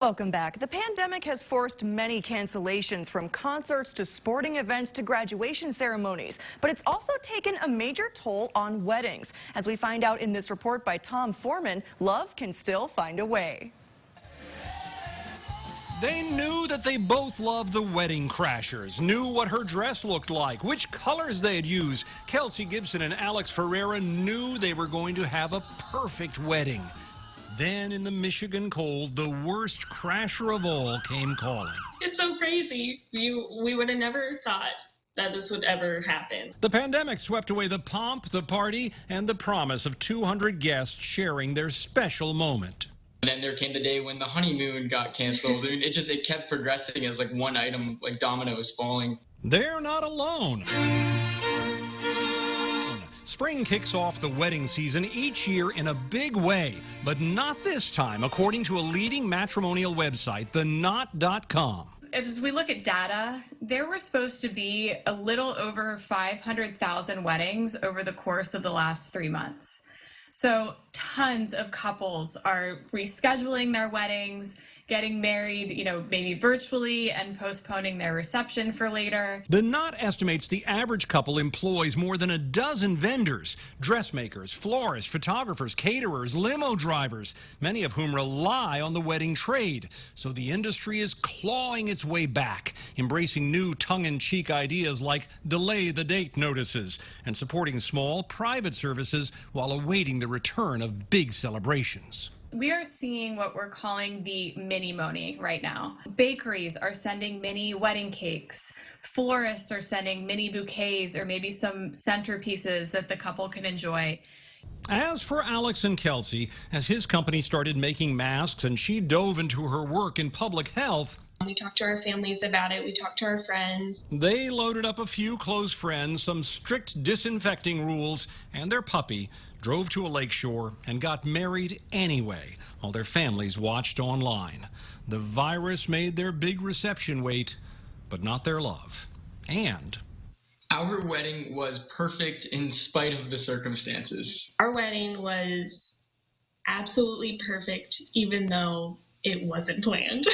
Welcome back. The pandemic has forced many cancellations, from concerts to sporting events to graduation ceremonies, but it's also taken a major toll on weddings. As we find out in this report by Tom Foreman, love can still find a way. They knew that they both loved the Wedding Crashers, knew what her dress looked like, which colors they'd use. Kelsey Gibson and Alex Ferreira knew they were going to have a perfect wedding. Then in the Michigan cold, the worst crasher of all came calling. It's so crazy. We would have never thought that this would ever happen. The pandemic swept away the pomp, the party, and the promise of 200 guests sharing their special moment. And then there came the day when the honeymoon got canceled. It kept progressing as like one item, like dominoes falling. They're not alone. Spring kicks off the wedding season each year in a big way, but not this time, according to a leading matrimonial website, theknot.com. As we look at data, there were supposed to be a little over 500,000 weddings over the course of the last 3 months. So tons of couples are rescheduling their weddings, getting married, maybe virtually, and postponing their reception for later. The Knot estimates the average couple employs more than a dozen vendors: dressmakers, florists, photographers, caterers, limo drivers, many of whom rely on the wedding trade. So the industry is clawing its way back, embracing new tongue-in-cheek ideas like delay the date notices and supporting small private services while awaiting the return of big celebrations. We are seeing what we're calling the mini-moni right now. Bakeries are sending mini wedding cakes. Florists are sending mini bouquets or maybe some centerpieces that the couple can enjoy. As for Alex and Kelsey, as his company started making masks and she dove into her work in public health, We talked to our families about it. We talked to our friends. they loaded up a few close friends, some strict disinfecting rules, and their puppy, drove to a lakeshore and got married anyway, while their families watched online. The virus made their big reception wait, but not their love. And Our wedding was perfect in spite of the circumstances. Our wedding was absolutely perfect, even though it wasn't planned.